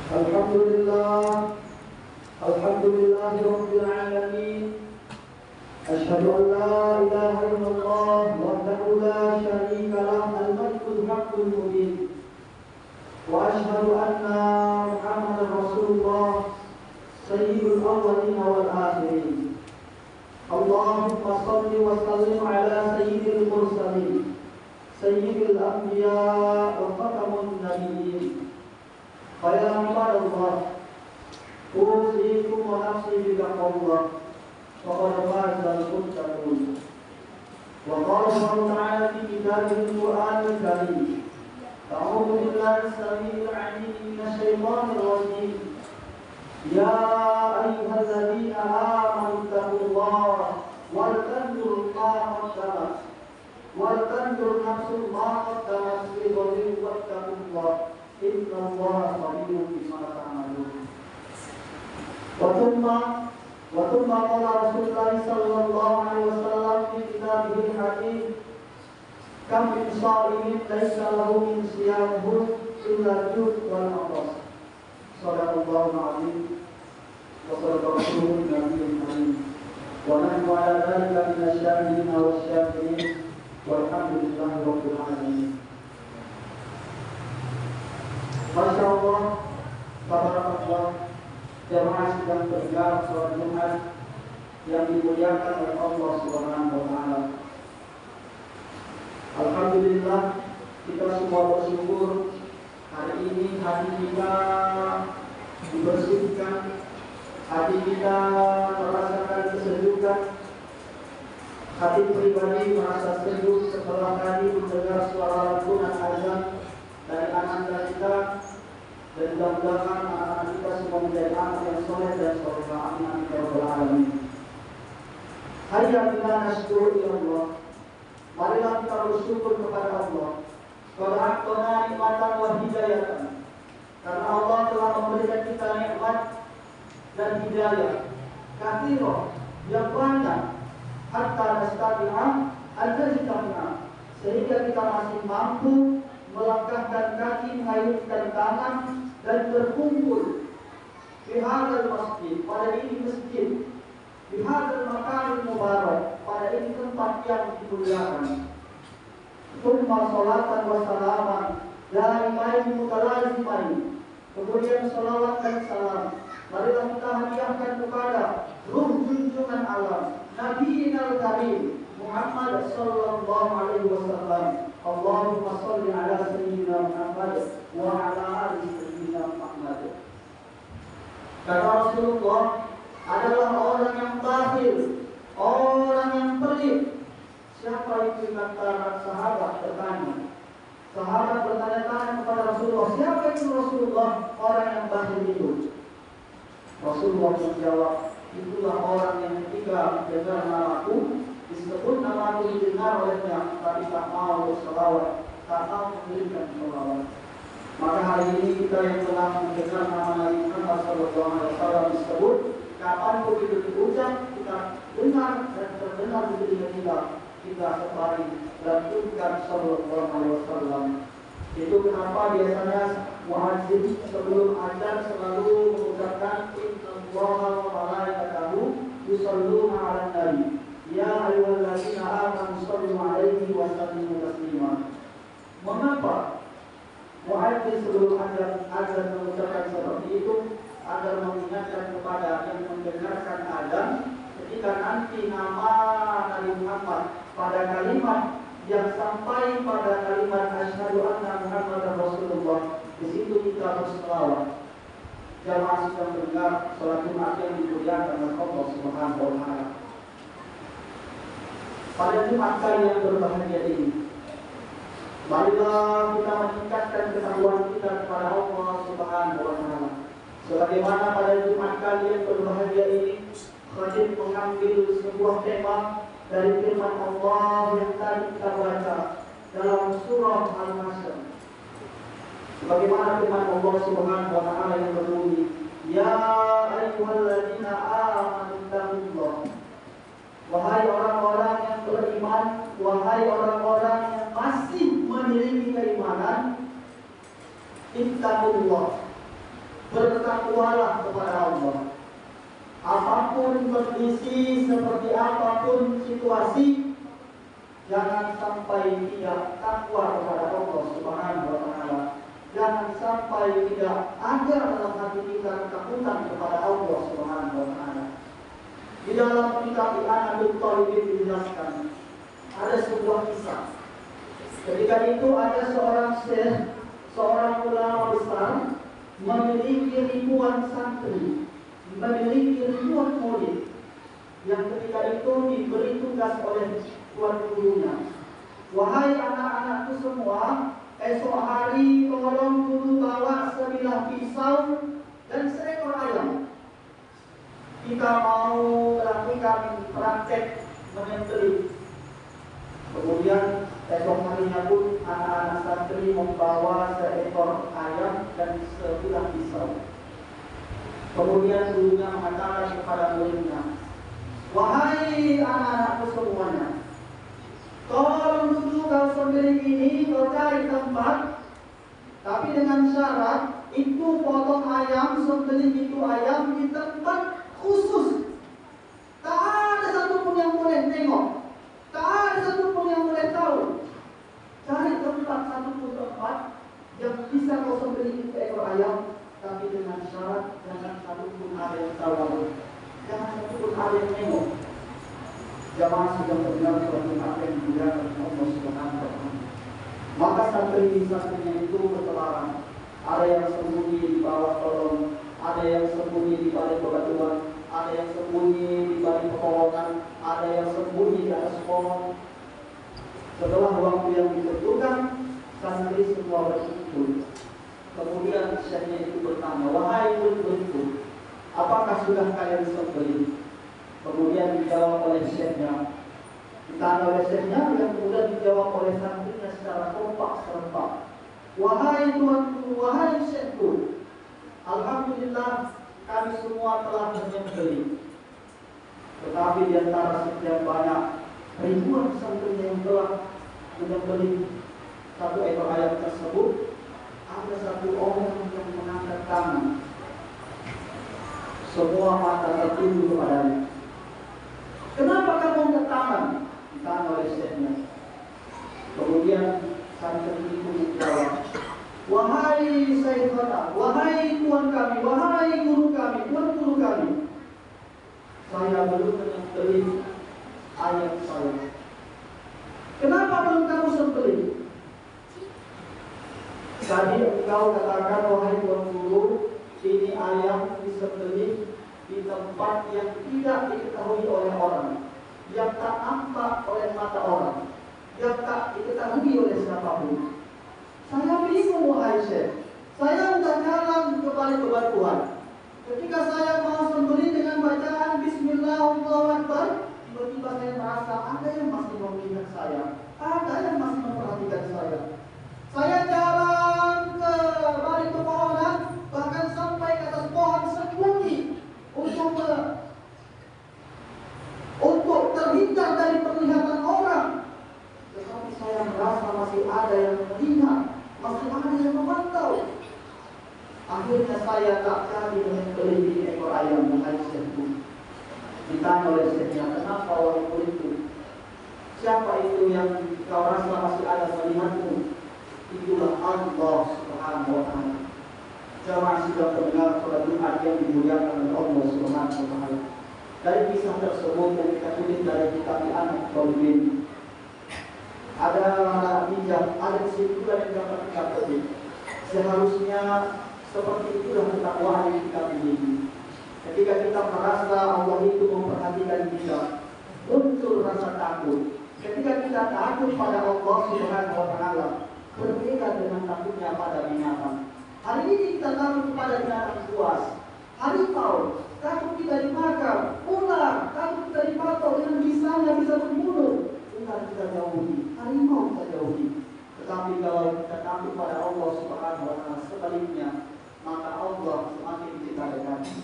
Alhamdulillah, Alhamdulillahi Rabbil Alamin. Asyhadu an la ilaha illallah wahdahu la syarika lah, al-malikul haqqul mubin. Wa asyhadu anna Muhammadar Rasulullah sayyidul awwalin wal akhirin. Allahumma shalli wa sallim ala sayyidil mursalin, sayyidil anbiya wa khatamun nabiyyin. Ya ibadallah, usikum wa nafsi bittaqwallah. Faqad fazal muttaqun. Wa qala Allah ta'ala fi kitabil Qur'anil Karim. A'udzu billahi as-sami'il 'alim minasy syaithanir rajim. Ya ayyuhalladzina amanu taqullaha wal tanzur nafsun ma qaddamat lighadin wattaqullaha innallaha khabirun bima ta'malun. Wa thumma qala Rasulullah sallallahu alaihi wasallam fi kitabihil hakim, kam min sha'imin laysa lahu min siyamihi illa al-jud' wal 'atas. Shadaqallahul 'azim wa sadaqa rasulun nabiyyul karim. Wa nahnu 'ala dhalika minasy syahidin wasyakirin walhamdulillahi rabbil alamin. Masya Allah, tabarakallah, jamaah sidang bergelar sholat Jumat yang dimuliakan oleh Allah Subhanahu wa Ta'ala. Alhamdulillah, kita semua bersyukur hari ini hati kita dibersihkan, hati kita merasakan kesejukan, hati pribadi merasa sejuk setelah tadi mendengar suara lantunan azan dari anak-anak kita, dan mudah-mudahan anak-anak kita semua menjadi anak yang soleh dan solehah. Amin ya rabbal alamin. Hayya bina nasyukuru ila Allah. Marilah kita bersyukur kepada Allah. Qad a'tana nikmatan wa hidayatan. Karena Allah telah memberikan kita nikmat dan hidayah katsirah yang banyak, hatta nastati'a al-jazina, sehingga kita masih mampu melangkahkan kaki, mengayunkan tangan dan berkumpul di hadzal masjid, pada ini masjid, di hadzal makan mubarak, pada ini tempat yang dimuliakan. Tsumma sholatan wa salaman daimain mutalazimain. Kemudian salawat dan salam marilah kita hadiahkan kepada ruh junjungan alam Nabi al-Karim Muhammad sallallahu alaihi wasallam. Allahumma shalli ala sayyidina Muhammad wa ala ali sayyidina Muhammad. Kata Rasulullah adalah orang yang bakhil, orang yang pelit. Siapa itu? Kata sahabat bertanya. Sahabat bertanya-tanya kepada Rasulullah, siapa itu Rasulullah orang yang bakhil itu? Rasulullah menjawab, itulah orang yang ketika mendengar namaku, disebut nama itu didengar olehnya, tapi tak mau berselawat, tak mau memberikan selawat. Maka hari ini kita yang telah mendengar nama Nabi Muhammad SAW disebut, kapanpun itu diucap, kita dengar dan terdengar di telinga kita sebari dan tunjukkan Sallallahu Alaihi Wasallam. Itu kenapa biasanya muadzin sebelum azan selalu mengucapkan innallaha wa malaikatahu yusholluna 'alan nabi. Ya ayyuhalladzina amanu shollu 'alaihi wa sallimu taslima. Mengapa muadzin sebelum azan mengucapkan seperti itu? Agar mengingatkan kepada yang mendengarkan azan, ketika nanti nama Nabi Muhammad pada kalimat yang sampai pada kalimat asyhadu anna Muhammadar Rasulullah, di situ kita berselawat. Jamaah sedang mendengar salat Jumat yang dimuliakan oleh Allah Subhanahu wa Ta'ala. Pada Jumat kali yang berbahagia ini, marilah kita meningkatkan ketakwaan kita kepada Allah Subhanahu wa Ta'ala. Sebagaimana pada Jumat kali yang berbahagia ini, Khatib mengambil sebuah tema dari firman Allah yang tadi kita baca dalam surah Al-Nasr. Sebagaimana firman Allah Subhanahu wa Ta'ala yang berbunyi, Ya ayyuhalladzina amanu taqullah. Wahai orang-orang yang beriman, wahai orang-orang yang masih memiliki keimanan, ittaqullah. bertakwalah kepada Allah. Apapun kondisi, seperti apapun situasi, jangan sampai tidak takwa kepada Allah Subhanahu wa Ta'ala. Jangan sampai tidak ada dalam hati kita ketakutan kepada Allah Subhanahu wa Ta'ala. Di dalam kitab An-Nadul Talibin dijelaskan ada sebuah kisah. Ketika itu ada seorang syekh, seorang ulama besar, memiliki ribuan santri, memiliki ribuan murid, yang ketika itu diberi tugas oleh tuan gurunya. Wahai anak-anakku semua, esok hari tolong guru bawa sebilah pisau dan seekor ayam. Kita mau melakukan praktek menyembelih. Kemudian esok harinya pun anak-anak santri membawa seekor ayam dan sebilah pisau. Kemudian gurunya mengatakan kepada muridnya, wahai anak-anakku semuanya, tolong dulu kau sembelih ini, kau cari tempat, tapi dengan syarat itu potong ayam, sembelih itu ayam di tempat khusus. Tak ada satupun yang boleh tengok, tak ada satupun yang boleh tahu. Cari tempat, satupun tempat yang bisa kau sembelih itu ekor ayam, tapi dengan syarat jangan satupun ada yang tahu, jangan satupun ada yang tengok. Jamaah sudah mendengar suatu apa yang dimuliakan Allah Subhanahu wa Ta'ala. Maka santri-santrinya itu berkelaran. Ada yang sembunyi di bawah kolong, ada yang sembunyi di balik bebatuan, ada yang sembunyi di balik pepohonan, ada yang sembunyi di atas pohon. Setelah waktu yang ditentukan, santri semua berkumpul. Kemudian syekhnya itu bertanya, wahai murid-muridku, apakah sudah kalian sembelih? Kemudian dijawab oleh syekhnya. Ditanya oleh syekhnya, yang kemudian dijawab oleh santrinya secara kompak serempak. Wahai tuanku, wahai syekhku, alhamdulillah kami semua telah menyembelih. Tetapi di antara sekian banyak ribuan santrinya yang telah menyembelih satu ekor ayam tersebut, ada satu orang yang mengangkat tangan. Semua mata tertuju kepadanya. Kenapa kamu angkat tangan? Ditanya oleh syekhnya. Kemudian santri itu menjawab, wahai Syekhana, wahai tuan kami, wahai guru kami, tuan guru kami, saya belum menyembelih ayam saya. Kenapa belum kamu sembelih? Tadi engkau katakan, wahai tuan guru, ini ayam disembelih di tempat yang tidak diketahui oleh orang, yang tak nampak oleh mata orang, yang tak diketahui oleh siapapun. Saya bingung, wahai syekh. Saya sudah jalan ke balik bebatuan. Ketika saya mau sembelih dengan bacaan Bismillah Allahu Akbar, tiba-tiba saya merasa ada yang masih melihat saya, ada yang masih memperhatikan saya. Saya jalan ke balik pepohonan, bahkan sampai ke atas pohon sembunyi untuk terhindar dari penglihatan orang. Tetapi saya merasa masih ada yang melihat, masih ada yang memantau. Akhirnya saya tak jadi menyembelih ekor ayam dengan syekhku. Ditanya oleh syekhnya, kenapa waktu itu? Siapa itu yang kau rasa masih ada melihatmu? Itulah Allah Subhanahu wa Ta'ala. Jamaah sudah mendengar surat Al-Quran yang dimuliakan oleh Allah Subhanahu wa Ta'ala. Dari kisah tersebut yang kita tulis dari kitab An-Nadul Talibin, ada bijak, ada kesimpulan yang dapat kita petik. Seharusnya seperti itulah ketakwaan yang kita miliki. Ketika kita merasa Allah itu memperhatikan kita, muncul rasa takut. Ketika kita takut pada Allah Subhanahu wa Ta'ala, berbeda dengan takutnya pada binatang. Hari ini kita takut kepada binatang buas, harimau, takut kita dimakan, ular, takut kita dipatok dengan bisanya bisa membunuh. Ular kita jauhi, harimau kita jauhi. Tetapi kalau kita takut pada Allah Subhanahu wa Ta'ala, sebaliknya, maka Allah semakin kita dekati.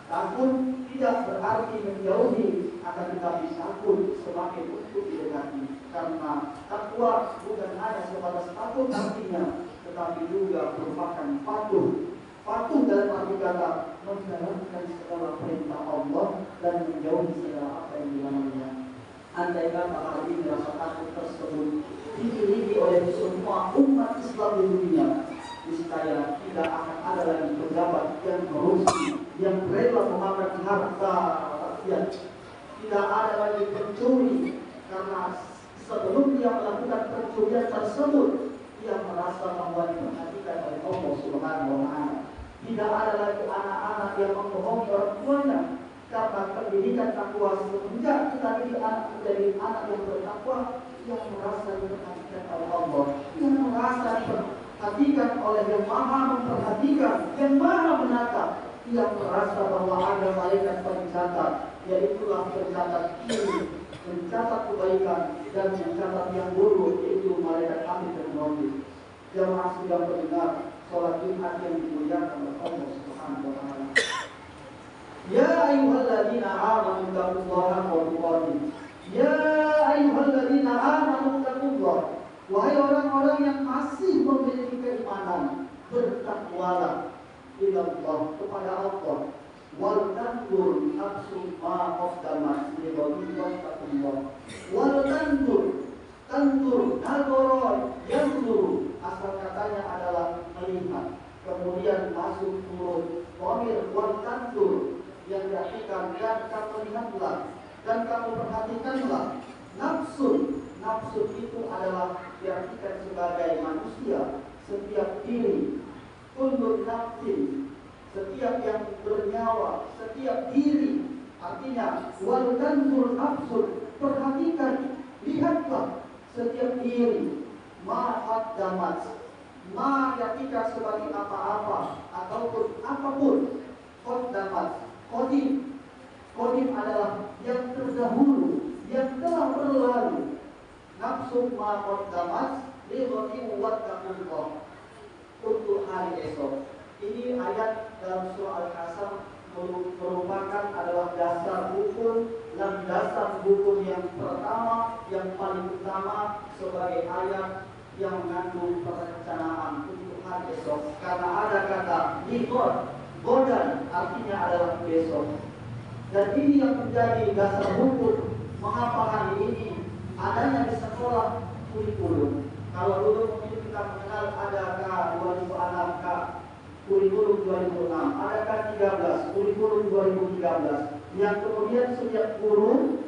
Takut tidak berarti menjauhi, akan tetapi takut semakin untuk didekati. Karena takwa bukan hanya sebatas takut artinya, tetapi juga merupakan patuh. Patuh dalam arti kata menjalankan segala perintah Allah dan menjauhi segala apa yang dilarangnya. Andai kata hal ini rasa takut tersebut dimiliki oleh semua umat Islam di dunia, niscaya tidak akan ada lagi pejabat yang korupsi, yang rela memakan harta rakyat. Tidak ada lagi pencuri, karena sebelum dia melakukan pencurian tersebut, dia merasa bahwa diperhatikan oleh Allah Subhanahu wa Ta'ala. Tidak ada lagi anak-anak yang membohongi orang tuanya, karena pendidikan takwa semenjak kita didik anak menjadi anak yang bertakwa, yang merasa diperhatikan oleh Allah, yang merasa diperhatikan oleh yang maha memperhatikan, yang maha menatap, yang merasa bahwa ada malaikat pencatat, yaitulah pencatat kiri, mencatat kebaikan dan mencatat yang buruk, yaitu malaikat amin dan maut. Jamaah sudah mendengar sholat Jumat yang dimuliakan oleh Allah Subhanahu wa Ta'ala. Ya ayyuhalladzina amanu taqullaha wa tuqatih. Ya ayyuhalladzina amanu taqullah. Wahai orang-orang yang masih memiliki keimanan, bertakwalah ilallah, kepada Allah. Wal tandur nafsu ma qaddamat li ghadin wattaqullah. Wal tandur nadoro yanzuru, asal katanya adalah melihat, kemudian masuk turun dhamir wal tandur yang diartikan dan kamu lihatlah dan kamu perhatikanlah. Nafsu itu adalah diartikan sebagai manusia, setiap diri, kullu nafsin, setiap yang bernyawa, setiap diri. Artinya wal tanzur nafsun, perhatikan, lihatlah setiap diri. Ma qaddamat, ma diartikan sebagai apa-apa ataupun apapun. Qaddamat, qadim adalah yang terdahulu, yang telah berlalu. Nafsu ma qaddamat li ghadin wattaqullah, untuk hari esok. Ini ayat dalam surah Al-Kasam merupakan adalah dasar hukum dan dasar hukum yang pertama, yang paling utama sebagai ayat yang mengandung perencanaan untuk hari esok. Karena ada kata liqad, godan, artinya adalah besok. Dan ini yang menjadi dasar hukum mengapa hari ini adanya di sekolah kurikulum. Kalau dulu mungkin kita mengenal ada K2006, kurikulum 2006, ada K13, kurikulum 2013, yang kemudian setiap guru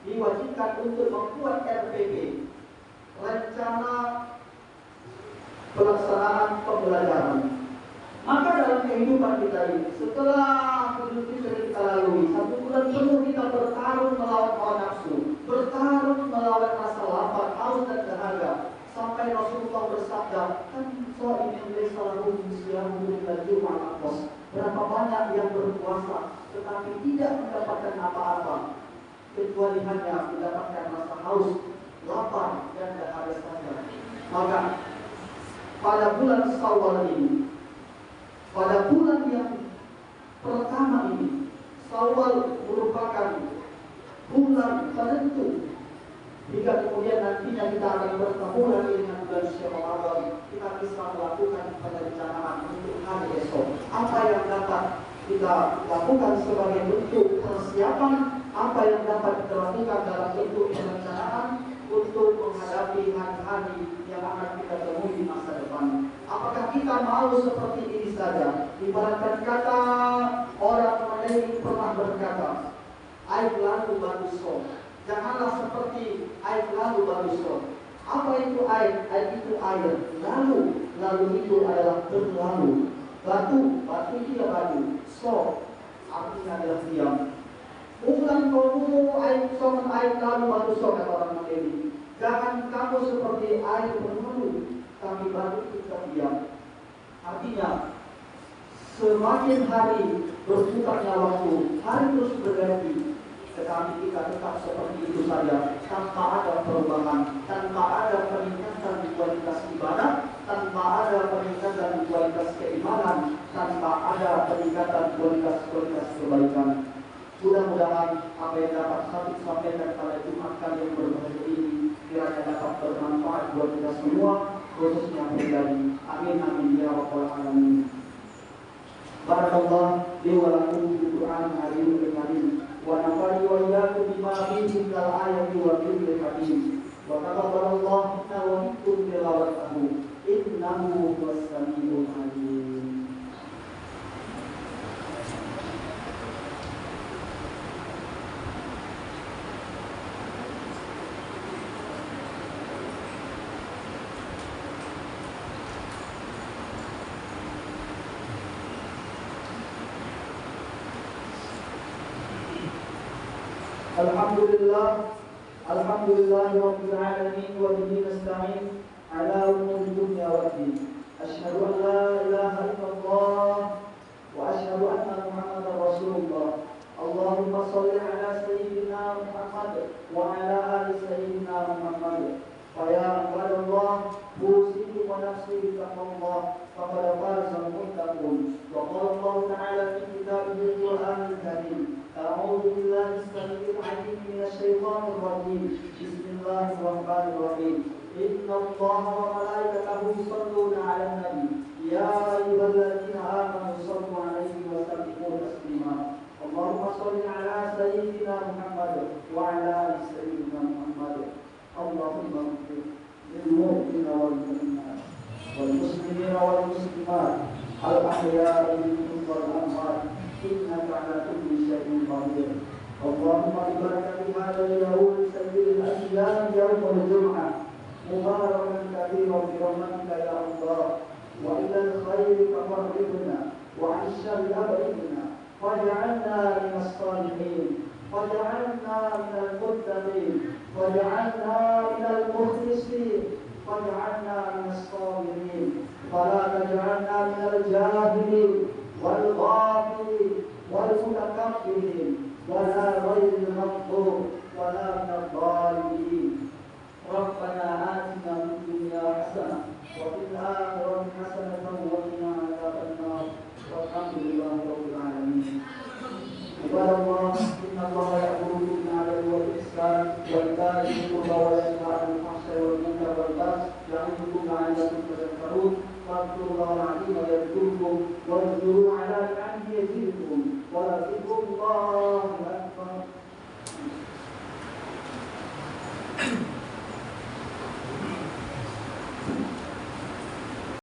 diwajibkan untuk membuat RPP, rencana pelaksanaan pembelajaran. Maka dalam kehidupan kita ini, setelah hidup kita lalui 1 bulan penuh kita bertarung melawan hawa nafsu, bertarung melawan rasa lapar, haus dan dahaga, sampai Rasulullah bersabda, kan soal ini salah siang dan Jumat. Berapa banyak yang berpuasa tetapi tidak mendapatkan apa-apa kecuali hanya mendapatkan rasa haus, lapar dan dahaga saja. Maka pada bulan Syawal ini, pada bulan yang pertama ini, Syawal merupakan bulan penentu, hingga kemudian nantinya kita akan bertemu lagi dengan bulan Syawal. Kita bisa melakukan perencanaan untuk hari esok. Apa yang dapat kita lakukan sebagai bentuk persiapan, apa yang dapat kita lakukan dalam bentuk perencanaan untuk menghadapi hari-hari yang akan kita temui di masa depan. Apakah kita mau seperti ini saja? Ibaratkan kata orang Melayu pernah berkata, air lalu batu so. Janganlah seperti air lalu batu so. Apa itu air? Air itu air. Lalu itu adalah berlalu. Batu itu ya batu. So, artinya adalah diam. Ulang kamu air so, air lalu batu so, kata orang Melayu. Jangan kamu seperti air berlalu, tapi batu itu terdiam. Artinya, semakin hari berputarnya waktu, hari terus berganti, tetapi kita tetap seperti itu saja, tanpa ada perubahan, tanpa ada peningkatan di kualitas ibadah, tanpa ada peningkatan di kualitas keimanan, tanpa ada peningkatan kualitas kebaikan. Mudah-mudahan apa yang dapat saya sampaikan pada Jumat kali yang berbahagia ini kiranya dapat bermanfaat buat kita semua, khususnya pribadi. Amin amin ya rabbal alamin. Barakallah li wa lakum bil Qur'an al-azim al-karim wa nafa'ani wa iyyakum bima fihi min al-ayati wa dhikril hakim wa taqabbalallahu minna wa minkum tilawatahu innahu huwas samiul alim. Alhamdulillah rabbil alamin wa bihi nasta'in ala umuri dunya waddin. Asyhadu an la ilaha illallah wa asyhadu anna Muhammadar Rasulullah. Allahumma shalli ala sayyidina Muhammad wa ala ali sayyidina Muhammad. Fa ya ibadallah usikum wa nafsi bi taqwallah faqad faza al-muttaqun. Wa qala Allah ta'ala fi kitabihi al-Qur'anil karim. أعوذ بالله السميع العليم من الشيطان الرجيم. بسم الله الرحمن الرحيم. إن الله وملائكته يصلون على النبي يا أيها الذين آمنوا صلوا عليه وسلموا تسليما. اللهم صل على سيدنا محمد وعلى آل سيدنا محمد. اللهم اغفر للمؤمنين والمؤمنات والمسلمين والمسلمات الأحياء منهم والأموات إنك على كل شيء قدير. اللهم ببركة هذا اليوم سيد الأشياء يوم الجمعة مباركا كثيرا برحمتك يا الله وإلى الخير فقربنا وعن الشر أبعدنا واجعلنا من الصالحين واجعلنا من المتقين واجعلنا من المخلصين واجعلنا من الصابرين ولا تجعلنا من الجاهلين والغافلين والمتكبرين ولا غير المغضوب ولا من الضالين. ربنا آتنا في الدنيا حسنة وفي الآخرة حسنة وقنا عذاب النار والحمد لله رب العالمين. عباد الله إن الله يأمر بالمعروف والإحسان وإيتاء ذي القربى وينهى عن الفحشاء والمنكر والبغي يعظكم لعلكم تذكرون. فاذكروا الله العظيم يذكركم واذكروا على نعمه يزدكم ولذكر الله